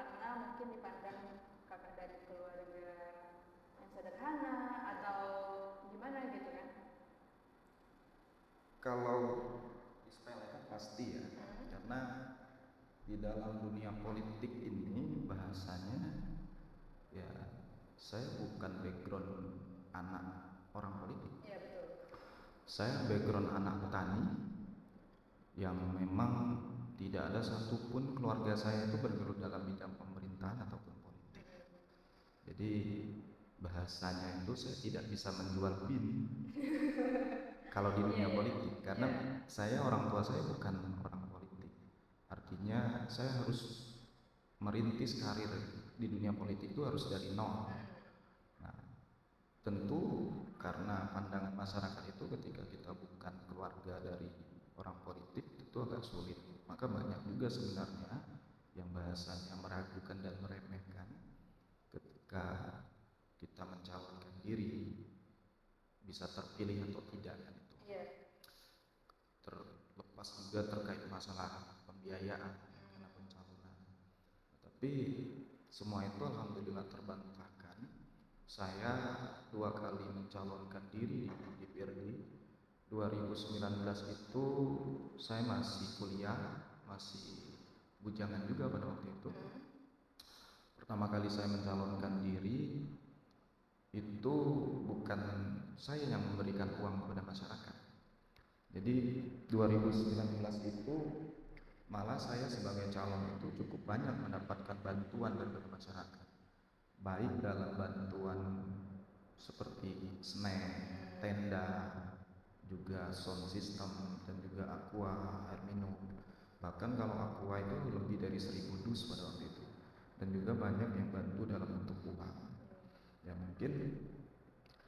karena mungkin dipandang kakak dari keluarga yang sederhana atau gimana gitu kan? Kalau disepelekan pasti ya, karena di dalam dunia politik ini bahasanya ya saya bukan background anak orang politik. Iya betul. Saya background anak petani yang memang tidak ada satupun keluarga saya itu bergelut dalam bidang pemerintahan ataupun politik. Jadi bahasanya itu saya tidak bisa menjual bin kalau di dunia politik, karena saya orang tua saya bukan orang politik. Artinya saya harus merintis karir di dunia politik itu harus dari nol. Nah, tentu karena pandangan masyarakat itu ketika kita bukan keluarga dari orang politik itu agak sulit. Maka banyak juga sebenarnya yang bahasanya meragukan dan meremehkan ketika kita mencalonkan diri bisa terpilih atau tidak kan itu. Terlepas juga terkait masalah pembiayaan karena pencalonan. Tapi semua itu alhamdulillah terbantahkan. Saya 2 kali mencalonkan diri di DPRD. 2019 itu saya masih kuliah, masih bujangan juga pada waktu itu. Pertama kali saya mencalonkan diri itu bukan saya yang memberikan uang kepada masyarakat. Jadi 2019 itu malah saya sebagai calon itu cukup banyak mendapatkan bantuan dari masyarakat, baik dalam bantuan seperti snack, tenda, juga sound system, dan juga aqua, air minum. Bahkan kalau aqua itu lebih dari 1000 dus pada waktu itu. Dan juga banyak yang bantu dalam bentuk uang. Ya mungkin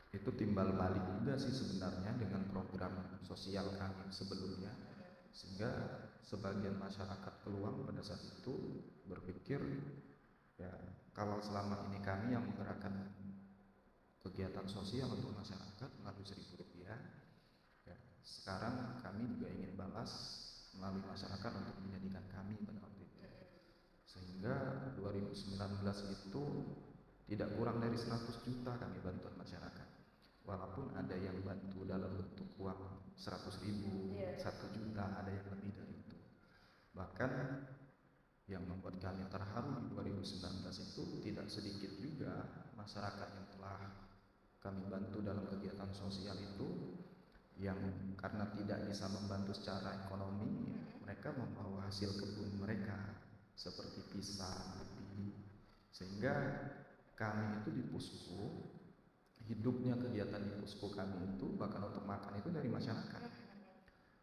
itu timbal balik juga sih sebenarnya dengan program sosial kami sebelumnya, sehingga sebagian masyarakat peluang pada saat itu berpikir ya kalau selama ini kami yang menggerakkan kegiatan sosial untuk masyarakat melalui Rp1000, ya, sekarang kami juga ingin balas melalui masyarakat untuk menjadikan kami pada waktu itu. Sehingga 2019 itu tidak kurang dari 100 juta kami bantuan masyarakat. Walaupun ada yang bantu dalam bentuk uang 100.000, 1 juta, ada yang lebih dari itu. Bahkan yang membuat kami terharu di 2019 itu tidak sedikit juga masyarakat yang telah kami bantu dalam kegiatan sosial itu yang karena tidak bisa membantu secara ekonomi, mereka membawa hasil kebun mereka seperti pisang, ubi, sehingga kami itu di Pusko, hidupnya kegiatan di Pusko kami itu bahkan untuk makan itu dari masyarakat.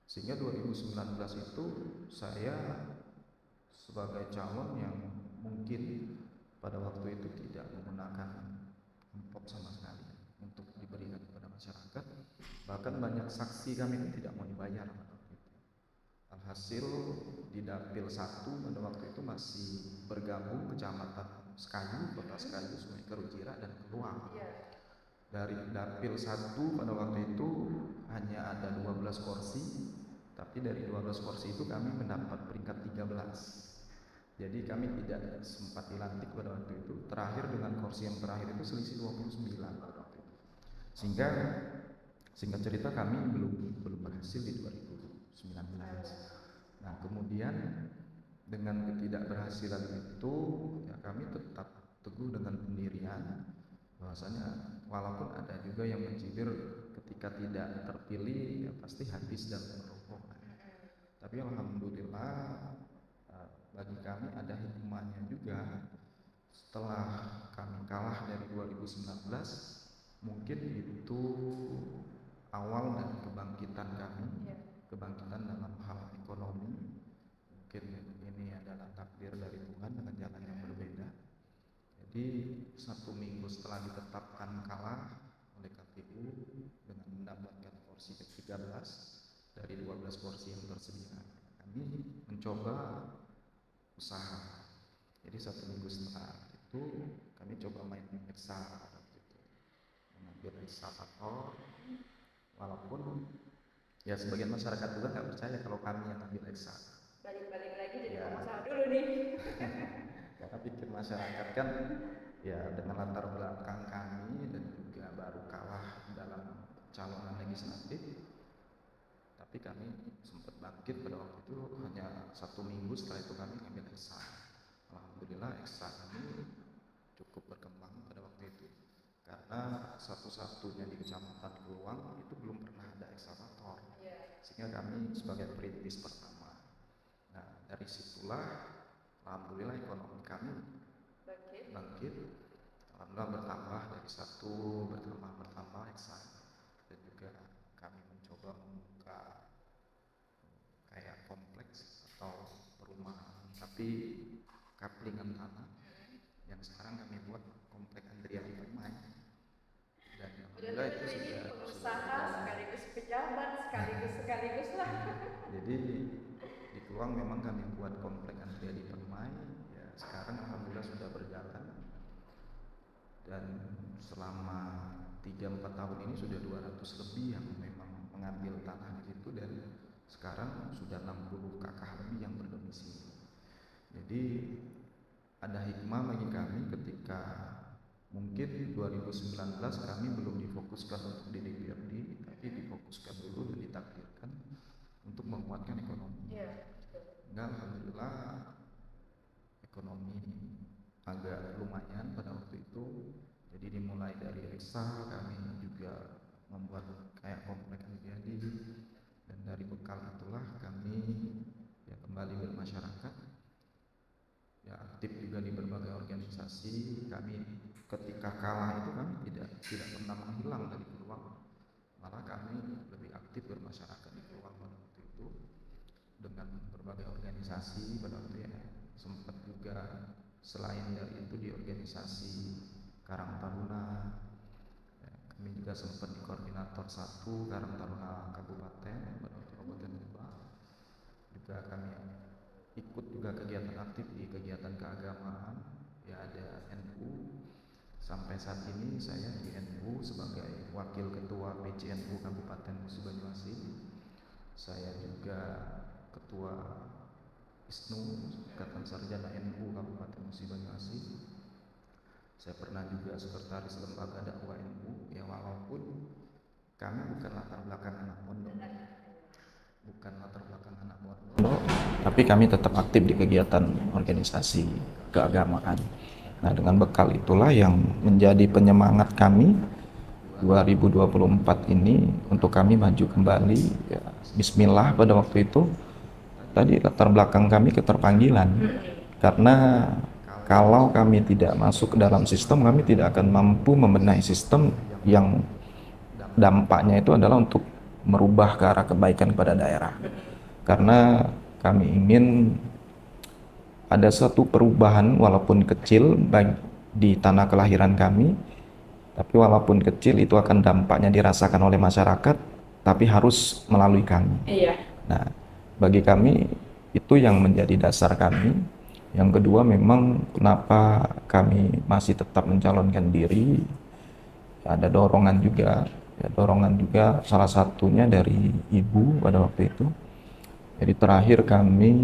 Sehingga 2019 itu saya sebagai calon yang mungkin pada waktu itu tidak menggunakan amplop sama sekali untuk diberikan kepada masyarakat. Bahkan banyak saksi kami itu tidak mau dibayar pada waktu itu. Alhasil di Dapil 1 pada waktu itu masih bergabung Kecamatan Sekayu, Kota Sekayu, Sungai Kerujira, dan Keluang. Dari Dapil 1 pada waktu itu hanya ada 12 kursi, tapi dari 12 kursi itu kami mendapat peringkat 13. Jadi kami tidak sempat dilantik pada waktu itu. Terakhir dengan kursi yang terakhir itu selisih 29 pada waktu itu. Sehingga singkat cerita kami belum berhasil di 2019. Nah kemudian dengan ketidakberhasilan itu ya kami tetap teguh dengan pendirian bahwasanya walaupun ada juga yang mencibir ketika tidak terpilih ya pasti habis dalam merokok. Tapi alhamdulillah bagi kami ada hikmahnya juga. Setelah kami kalah dari 2019, mungkin itu awal dari kebangkitan kami, kebangkitan dalam hal ekonomi. Mungkin ini adalah takdir dari Tuhan dengan jalan yang berbeda. Jadi 1 minggu setelah ditetapkan kalah oleh KPU dengan mendapatkan kursi ke-13 dari 12 kursi yang tersedia, kami mencoba usaha. Jadi 1 minggu setelah itu kami coba main eksa gitu, mengambil ekskavator. Walaupun ya sebagian masyarakat juga nggak percaya kalau kami yang ambil eksa. Balik-balik lagi jadi pengusaha dulu nih. karena pikir masyarakat kan ya dengan latar belakang kami dan juga baru kalah dalam calonan legislatif, tapi kami sempat bangkit pada waktu itu hanya 1 minggu setelah itu kami ngambil eksa. Alhamdulillah eksa kami cukup berkembang pada waktu itu karena satu-satunya di Kecamatan Kluang itu belum pernah ada ekskavator, sehingga kami sebagai perintis pertama. Nah dari situlah alhamdulillah ekonomi kami bangkit. Alhamdulillah bertambah dari satu bertambah eksa, dan juga kami mencoba membuka kayak kompleks atau perumahan tapi kaplingan tanah yang sekarang kami buat kompleks Andrea di Permai. Dan alhamdulillah itu sudah pengusaha sekaligus pejabat sekaligus lah. Jadi di Kluang memang kami buat kompleks Andrea di Permai. Ya, sekarang alhamdulillah sudah berjalan. Dan selama 3-4 tahun ini sudah 200 lebih yang memang mengambil tanah di situ, dan sekarang sudah 60 kakak lebih yang berdomisili. Jadi ada hikmah bagi kami ketika mungkin 2019 kami belum difokuskan untuk di DPRD, tapi difokuskan dulu dan ditakdirkan untuk menguatkan ekonomi. Nah, alhamdulillah ekonomi agak lumayan pada waktu itu. Jadi dimulai dari eksa kami juga membuat kayak kompleks jadi, dan dari bekal itulah kami ya kembali bermasyarakat, ya aktif juga di berbagai organisasi. Kami ketika kalah itu kami tidak pernah menghilang dari Kluang, malah kami lebih aktif bermasyarakat di Kluang pada waktu itu dengan berbagai organisasi. Pada waktu ya sempat juga selain dari itu di organisasi Karang Taruna, ya, kami juga sempat di koordinator 1 Karang Taruna Kabupaten pada waktu Kabupaten Lebak. Juga kami ikut juga kegiatan aktif di kegiatan keagamaan, ya ada NU. Sampai saat ini saya di NU sebagai wakil ketua PCNU Kabupaten Musi Banyuasin. Saya juga ketua ISNU Ikatan Sarjana NU Kabupaten Musi Banyuasin. Saya pernah juga sekretaris lembaga dakwah NU, ya walaupun kami bukan latar belakang anak pondok, tapi kami tetap aktif di kegiatan organisasi keagamaan. Nah, dengan bekal itulah yang menjadi penyemangat kami 2024 ini untuk kami maju kembali. Ya, bismillah pada waktu itu. Tadi latar belakang kami keterpanggilan, karena kalau kami tidak masuk ke dalam sistem, kami tidak akan mampu membenahi sistem yang dampaknya itu adalah untuk merubah ke arah kebaikan pada daerah. Karena kami ingin ada satu perubahan walaupun kecil di tanah kelahiran kami, tapi walaupun kecil itu akan dampaknya dirasakan oleh masyarakat, tapi harus melalui kami. Nah, bagi kami itu yang menjadi dasar kami. Yang kedua, memang kenapa kami masih tetap mencalonkan diri, ada dorongan juga, salah satunya dari ibu pada waktu itu. Jadi terakhir kami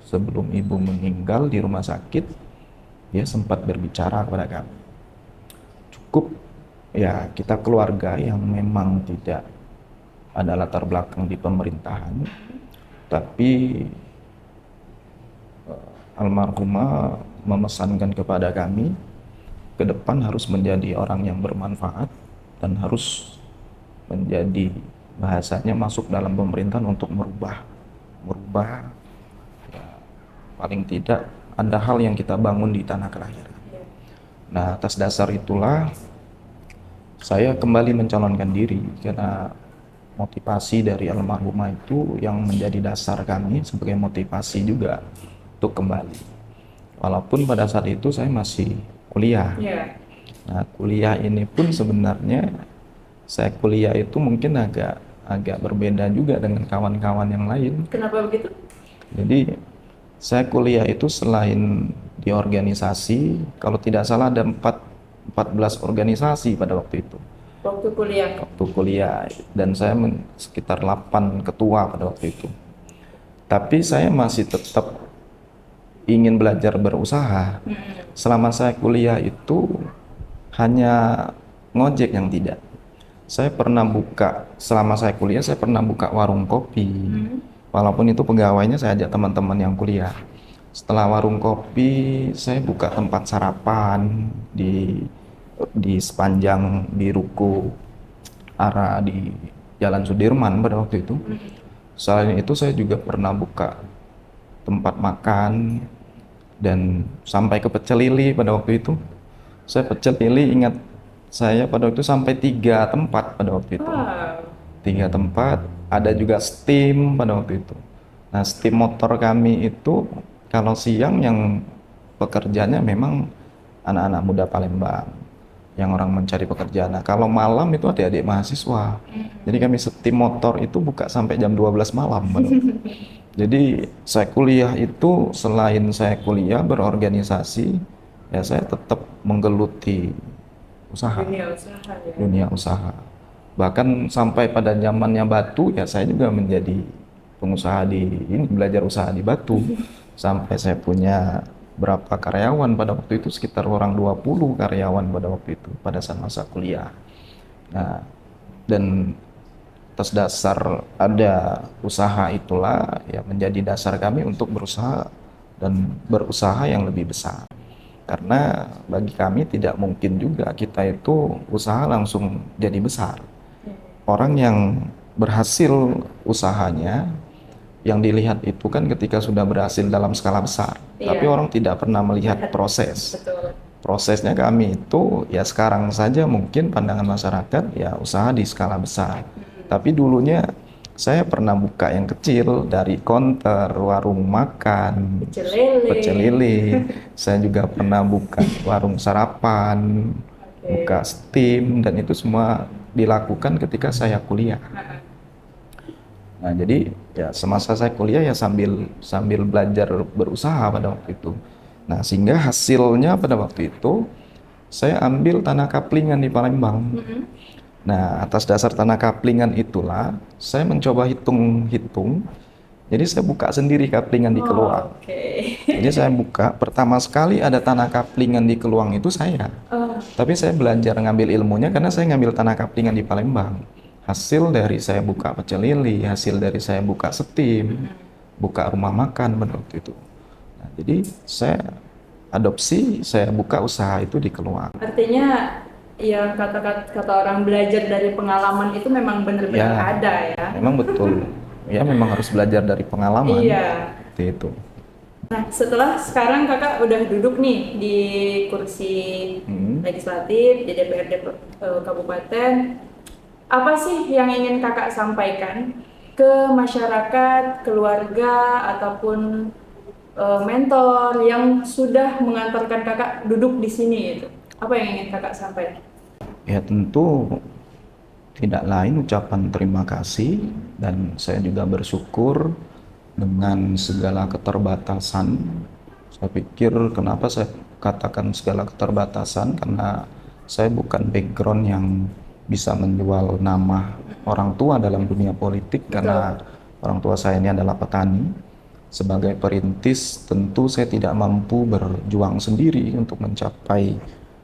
sebelum ibu meninggal di rumah sakit, dia sempat berbicara kepada kami. Cukup ya kita keluarga yang memang tidak ada latar belakang di pemerintahan, tapi almarhumah memesankan kepada kami ke depan harus menjadi orang yang bermanfaat dan harus menjadi bahasanya masuk dalam pemerintahan untuk merubah ya, paling tidak ada hal yang kita bangun di tanah kelahiran. Nah, atas dasar itulah saya kembali mencalonkan diri, karena motivasi dari almarhumah itu yang menjadi dasar kami sebagai motivasi juga untuk kembali. Walaupun pada saat itu saya masih kuliah. Nah, kuliah ini pun sebenarnya saya kuliah itu mungkin agak berbeda juga dengan kawan-kawan yang lain. Kenapa begitu? Jadi saya kuliah itu selain di organisasi, kalau tidak salah ada 14 organisasi pada waktu itu. Waktu kuliah, dan saya sekitar 8 ketua pada waktu itu. Tapi saya masih tetap ingin belajar berusaha. Selama saya kuliah itu hanya ngojek yang tidak. Saya pernah buka, selama saya kuliah saya pernah buka warung kopi. Walaupun itu pegawainya saya ajak teman-teman yang kuliah. Setelah warung kopi, saya buka tempat sarapan di sepanjang di Ruko arah di Jalan Sudirman pada waktu itu. Selain itu saya juga pernah buka tempat makan dan sampai ke pecel lili pada waktu itu. Saya pecel lili ingat saya pada waktu itu sampai 3 tempat pada waktu itu. 3 tempat, ada juga steam pada waktu itu. Nah, steam motor kami itu kalau siang yang pekerjaannya memang anak-anak muda Palembang yang orang mencari pekerjaan. Nah, kalau malam itu adik-adik mahasiswa. Jadi kami steam motor itu buka sampai jam 12 malam. Jadi saya kuliah itu selain saya kuliah berorganisasi, ya saya tetap menggeluti usaha, dunia usaha. Bahkan sampai pada zamannya Batu, ya saya juga menjadi pengusaha belajar usaha di Batu. Sampai saya punya berapa karyawan pada waktu itu, sekitar orang 20 karyawan pada waktu itu, pada saat masa kuliah. Nah, dan atas dasar ada usaha itulah ya menjadi dasar kami untuk berusaha dan berusaha yang lebih besar. Karena bagi kami tidak mungkin juga kita itu usaha langsung jadi besar. Orang yang berhasil usahanya yang dilihat itu kan ketika sudah berhasil dalam skala besar. Tapi orang tidak pernah melihat proses. Prosesnya kami itu ya sekarang saja mungkin pandangan masyarakat ya usaha di skala besar. Tapi dulunya saya pernah buka yang kecil dari counter, warung makan, pecel lele. Saya juga pernah buka warung sarapan, buka steam, dan itu semua dilakukan ketika saya kuliah. Nah, jadi ya semasa saya kuliah ya sambil belajar berusaha pada waktu itu. Nah, sehingga hasilnya pada waktu itu saya ambil tanah kaplingan di Palembang. Nah, atas dasar tanah kaplingan itulah saya mencoba hitung-hitung. Jadi saya buka sendiri kaplingan di Keluang. Jadi saya buka, pertama sekali ada tanah kaplingan di Keluang itu saya. Tapi saya belajar ngambil ilmunya karena saya ngambil tanah kaplingan di Palembang. Hasil dari saya buka pecel lili, hasil dari saya buka steam, buka rumah makan pada waktu itu. Nah, jadi saya adopsi, saya buka usaha itu di Keluang. Artinya ya kata orang belajar dari pengalaman itu memang benar-benar ada ya. Memang betul. Ya memang harus belajar dari pengalaman. Iya. Seperti itu. Nah, setelah sekarang kakak udah duduk nih di kursi legislatif di DPRD Kabupaten, apa sih yang ingin kakak sampaikan ke masyarakat, keluarga, ataupun mentor yang sudah mengantarkan kakak duduk di sini itu? Apa yang ingin kakak sampaikan? Ya tentu tidak lain ucapan terima kasih, dan saya juga bersyukur dengan segala keterbatasan. Saya pikir kenapa saya katakan segala keterbatasan, karena saya bukan background yang bisa menjual nama orang tua dalam dunia politik. Karena orang tua saya ini adalah petani. Sebagai perintis tentu saya tidak mampu berjuang sendiri untuk mencapai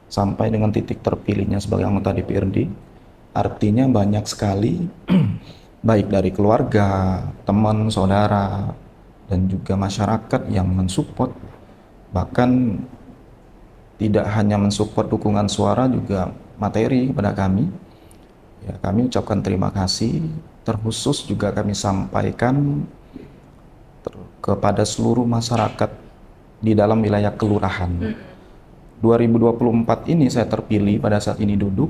sampai dengan titik terpilihnya sebagai anggota DPRD. Artinya banyak sekali baik dari keluarga, teman, saudara, dan juga masyarakat yang mensupport. Bahkan tidak hanya mensupport dukungan suara, juga materi kepada kami. Ya, kami ucapkan terima kasih. Terkhusus juga kami sampaikan kepada seluruh masyarakat di dalam wilayah kelurahan. 2024 ini saya terpilih, pada saat ini duduk,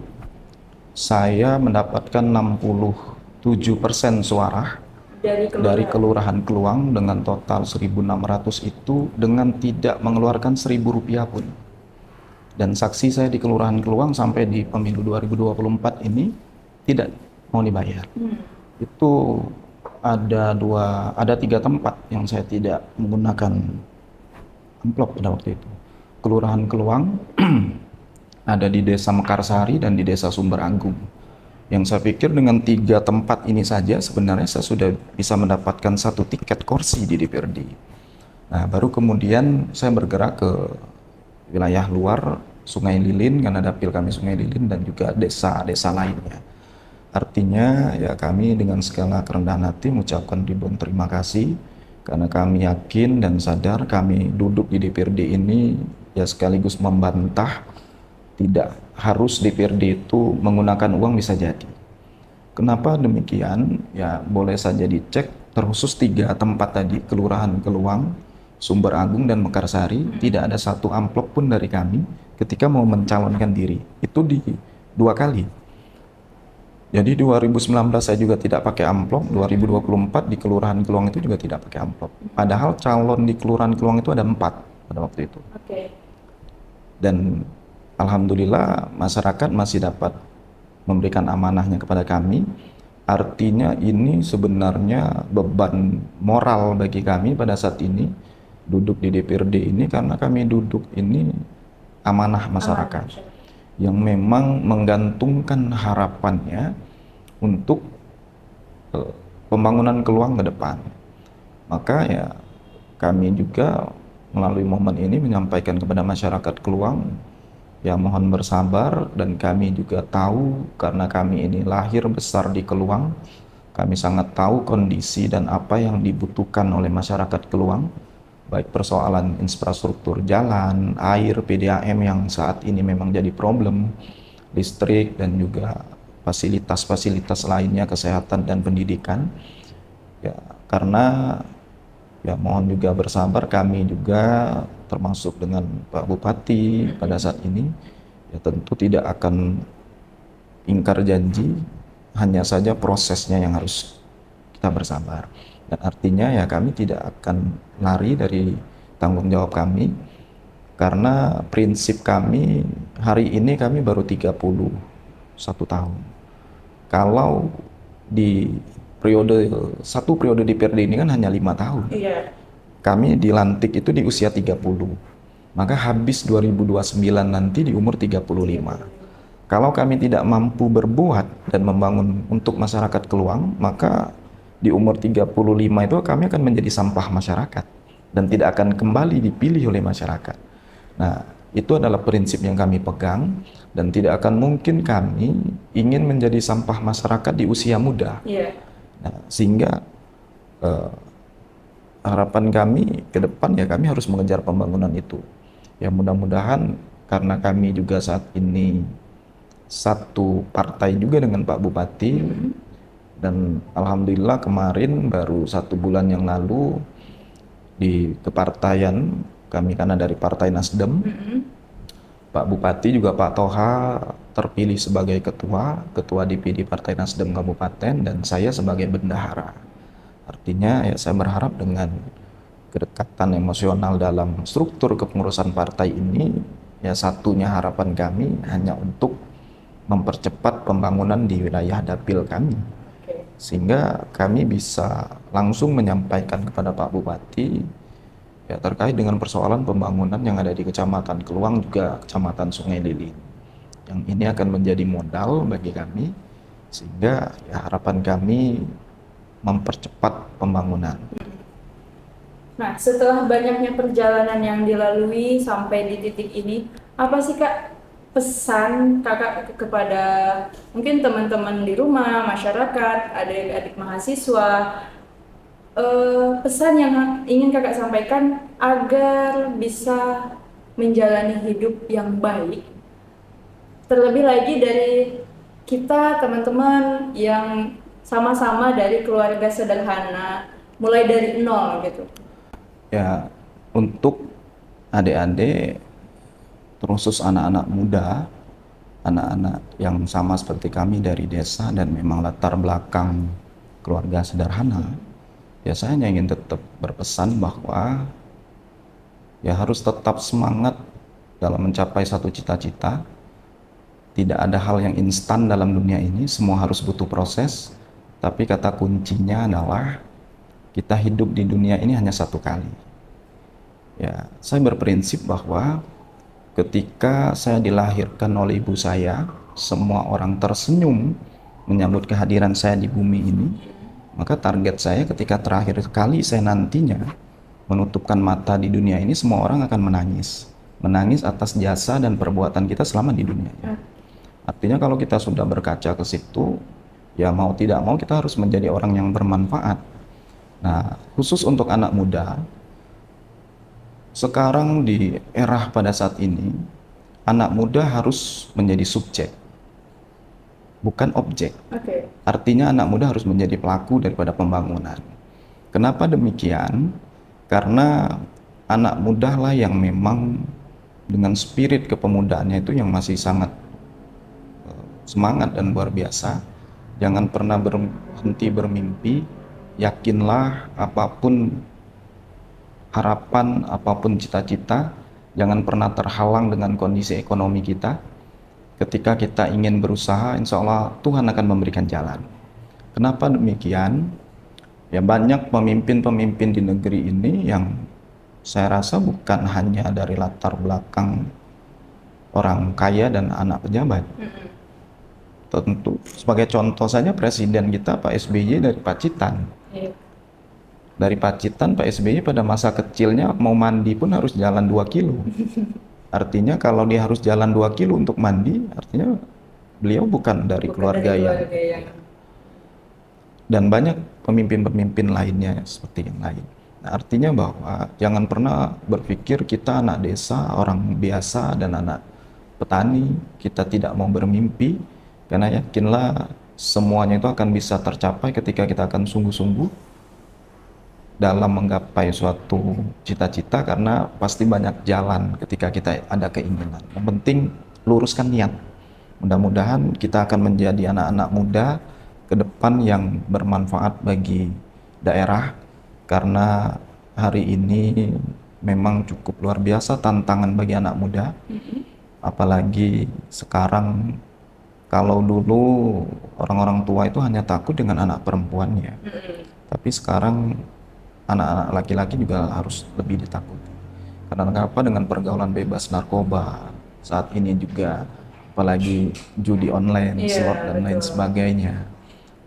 saya mendapatkan 67% suara dari Kelurahan Keluang dengan total 1.600 itu dengan tidak mengeluarkan Rp1.000 pun. Dan saksi saya di Kelurahan Keluang sampai di pemilu 2024 ini tidak mau dibayar. Itu ada 3 tempat yang saya tidak menggunakan amplop pada waktu itu. Kelurahan Keluang, ada di Desa Mekarsari dan di Desa Sumber Agung. Yang saya pikir dengan 3 tempat ini saja sebenarnya saya sudah bisa mendapatkan 1 tiket kursi di DPRD. Nah, baru kemudian saya bergerak ke wilayah luar Sungai Lilin, karena dapil kami Sungai Lilin, dan juga desa-desa lainnya. Artinya ya kami dengan segala kerendahan hati mengucapkan ribuan terima kasih, karena kami yakin dan sadar kami duduk di DPRD ini ya sekaligus membantah tidak harus DPRD itu menggunakan uang bisa jadi. Kenapa demikian? Ya boleh saja dicek, terkhusus 3 tempat tadi, Kelurahan Keluang, Sumber Agung, dan Mekarsari, tidak ada satu amplop pun dari kami ketika mau mencalonkan diri. Itu di 2 kali. Jadi 2019 saya juga tidak pakai amplop, 2024 di Kelurahan Keluang itu juga tidak pakai amplop. Padahal calon di Kelurahan Keluang itu ada 4 pada waktu itu. Dan alhamdulillah masyarakat masih dapat memberikan amanahnya kepada kami. Artinya ini sebenarnya beban moral bagi kami pada saat ini duduk di DPRD ini, karena kami duduk ini amanah masyarakat yang memang menggantungkan harapannya untuk pembangunan Keluang ke depan. Maka ya kami juga melalui momen ini menyampaikan kepada masyarakat Keluang, ya mohon bersabar, dan kami juga tahu karena kami ini lahir besar di Keluang, kami sangat tahu kondisi dan apa yang dibutuhkan oleh masyarakat Keluang, baik persoalan infrastruktur jalan, air, PDAM yang saat ini memang jadi problem, listrik, dan juga fasilitas-fasilitas lainnya, kesehatan dan pendidikan. Ya, karena ya mohon juga bersabar, kami juga termasuk dengan Pak Bupati pada saat ini ya tentu tidak akan ingkar janji, hanya saja prosesnya yang harus kita bersabar. Dan artinya ya kami tidak akan lari dari tanggung jawab kami, karena prinsip kami hari ini kami baru 31 tahun. Kalau di satu periode DPRD ini kan hanya 5 tahun. Kami dilantik itu di usia 30, maka habis 2029 nanti di umur 35. Kalau kami tidak mampu berbuat dan membangun untuk masyarakat Keluang, maka di umur 35 itu kami akan menjadi sampah masyarakat dan tidak akan kembali dipilih oleh masyarakat. Nah, itu adalah prinsip yang kami pegang, dan tidak akan mungkin kami ingin menjadi sampah masyarakat di usia muda. Nah, sehingga harapan kami ke depan ya kami harus mengejar pembangunan itu. Ya mudah-mudahan, karena kami juga saat ini satu partai juga dengan Pak Bupati, dan alhamdulillah kemarin baru 1 bulan yang lalu di kepartaian kami, karena dari Partai Nasdem, Pak Bupati juga Pak Toha terpilih sebagai ketua DPD Partai Nasdem Kabupaten, dan saya sebagai bendahara. Artinya ya saya berharap dengan kedekatan emosional dalam struktur kepengurusan partai ini, ya satunya harapan kami hanya untuk mempercepat pembangunan di wilayah dapil kami, sehingga kami bisa langsung menyampaikan kepada Pak Bupati ya terkait dengan persoalan pembangunan yang ada di Kecamatan Keluang, juga Kecamatan Sungai Lilin, yang ini akan menjadi modal bagi kami, sehingga ya harapan kami mempercepat pembangunan. Nah, setelah banyaknya perjalanan yang dilalui sampai di titik ini, apa sih Kak pesan Kakak kepada mungkin teman-teman di rumah, masyarakat, adik-adik mahasiswa, pesan yang ingin Kakak sampaikan agar bisa menjalani hidup yang baik, terlebih lagi dari kita teman-teman yang sama-sama dari keluarga sederhana, mulai dari nol gitu. Ya, untuk adik-adik, terkhusus anak-anak muda, anak-anak yang sama seperti kami dari desa dan memang latar belakang keluarga sederhana, ya saya hanya ingin tetap berpesan bahwa ya harus tetap semangat dalam mencapai satu cita-cita. Tidak ada hal yang instan dalam dunia ini, semua harus butuh proses, tapi kata kuncinya adalah kita hidup di dunia ini hanya 1 kali. Ya, saya berprinsip bahwa ketika saya dilahirkan oleh ibu saya, semua orang tersenyum menyambut kehadiran saya di bumi ini, maka target saya ketika terakhir kali saya nantinya menutupkan mata di dunia ini, semua orang akan menangis atas jasa dan perbuatan kita selama di dunia. Artinya kalau kita sudah berkaca ke situ, ya mau tidak mau kita harus menjadi orang yang bermanfaat. Nah, khusus untuk anak muda, sekarang di era pada saat ini, anak muda harus menjadi subjek, bukan objek. Artinya anak muda harus menjadi pelaku daripada pembangunan. Kenapa demikian? Karena anak muda lah yang memang dengan spirit kepemudaannya itu yang masih sangat semangat dan luar biasa. Jangan pernah berhenti bermimpi, yakinlah apapun harapan, apapun cita-cita, jangan pernah terhalang dengan kondisi ekonomi kita. Ketika kita ingin berusaha, insya Allah Tuhan akan memberikan jalan. Kenapa demikian? Ya banyak pemimpin-pemimpin di negeri ini yang saya rasa bukan hanya dari latar belakang orang kaya dan anak pejabat. Tentu sebagai contoh saja presiden kita Pak SBY dari Pacitan. Dari Pacitan Pak SBY pada masa kecilnya mau mandi pun harus jalan 2 kilo. Artinya kalau dia harus jalan 2 kilo untuk mandi, artinya beliau bukan dari keluarga yang. Dan banyak pemimpin-pemimpin lainnya seperti yang lain. Nah, artinya bahwa jangan pernah berpikir kita anak desa, orang biasa dan anak petani, kita tidak mau bermimpi, karena yakinlah semuanya itu akan bisa tercapai ketika kita akan sungguh-sungguh dalam menggapai suatu cita-cita, karena pasti banyak jalan ketika kita ada keinginan. Yang penting luruskan niat. Mudah-mudahan kita akan menjadi anak-anak muda ke depan yang bermanfaat bagi daerah, karena hari ini memang cukup luar biasa tantangan bagi anak muda. Apalagi sekarang, kalau dulu orang-orang tua itu hanya takut dengan anak perempuannya, tapi sekarang anak-anak laki-laki juga harus lebih ditakuti. Karena apa? Dengan pergaulan bebas narkoba saat ini juga, apalagi judi online, slot dan lain sebagainya.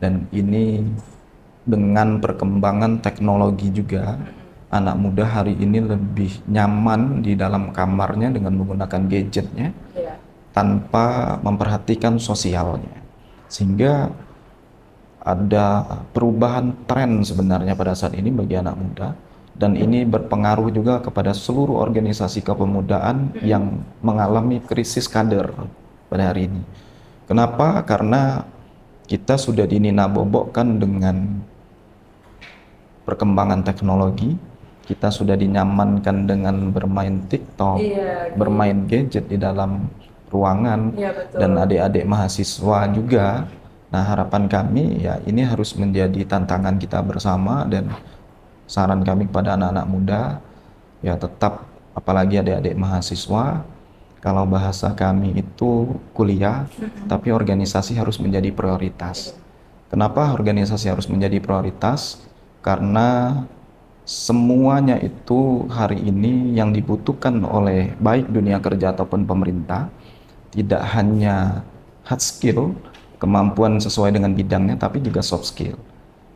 Dan ini dengan perkembangan teknologi juga, anak muda hari ini lebih nyaman di dalam kamarnya dengan menggunakan gadgetnya tanpa memperhatikan sosialnya. Sehingga ada perubahan tren sebenarnya pada saat ini bagi anak muda, dan ini berpengaruh juga kepada seluruh organisasi kepemudaan yang mengalami krisis kader pada hari ini. Kenapa? Karena kita sudah dininabobokkan dengan perkembangan teknologi, kita sudah dinyamankan dengan bermain TikTok, bermain gadget di dalam ruangan, dan adik-adik mahasiswa juga. Nah, harapan kami ya ini harus menjadi tantangan kita bersama, dan saran kami kepada anak-anak muda ya tetap, apalagi adik-adik mahasiswa, kalau bahasa kami itu kuliah, tapi organisasi harus menjadi prioritas. Kenapa organisasi harus menjadi prioritas? Karena semuanya itu hari ini yang dibutuhkan oleh baik dunia kerja ataupun pemerintah, tidak hanya hard skill, kemampuan sesuai dengan bidangnya, tapi juga soft skill.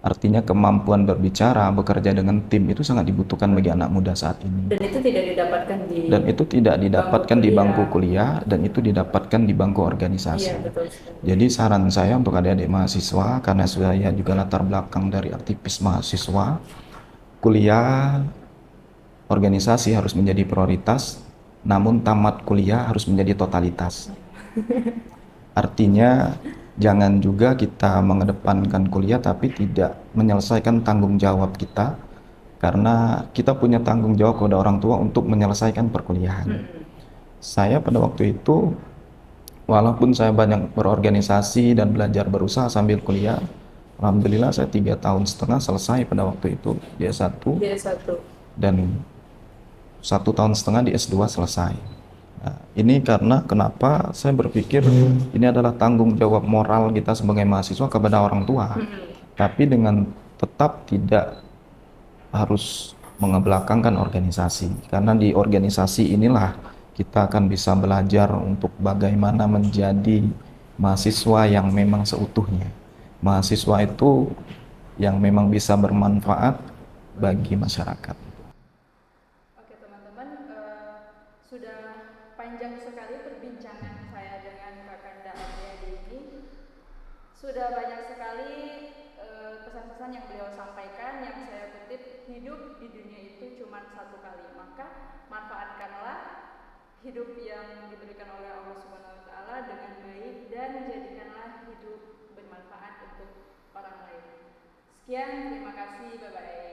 Artinya kemampuan berbicara, bekerja dengan tim itu sangat dibutuhkan bagi anak muda saat ini. Dan itu tidak didapatkan di bangku kuliah, dan itu didapatkan di bangku organisasi. Jadi saran saya untuk adik-adik mahasiswa, karena saya juga latar belakang dari aktivis mahasiswa, kuliah organisasi harus menjadi prioritas, namun tamat kuliah harus menjadi totalitas. Artinya jangan juga kita mengedepankan kuliah tapi tidak menyelesaikan tanggung jawab kita, karena kita punya tanggung jawab kepada orang tua untuk menyelesaikan perkuliahan. Saya pada waktu itu, walaupun saya banyak berorganisasi dan belajar berusaha sambil kuliah, alhamdulillah saya 3,5 tahun selesai pada waktu itu di S1, dan 1,5 tahun di S2 selesai. Nah, ini karena kenapa saya berpikir ini adalah tanggung jawab moral kita sebagai mahasiswa kepada orang tua, tapi dengan tetap tidak harus mengebelakangkan organisasi, karena di organisasi inilah kita akan bisa belajar untuk bagaimana menjadi mahasiswa yang memang seutuhnya, mahasiswa itu yang memang bisa bermanfaat bagi masyarakat. pesan yang beliau sampaikan yang saya kutip, hidup di dunia itu cuma satu kali, maka manfaatkanlah hidup yang diberikan oleh Allah Subhanahu wa taala dengan baik dan jadikanlah hidup bermanfaat untuk orang lain. Sekian, terima kasih, bye bye.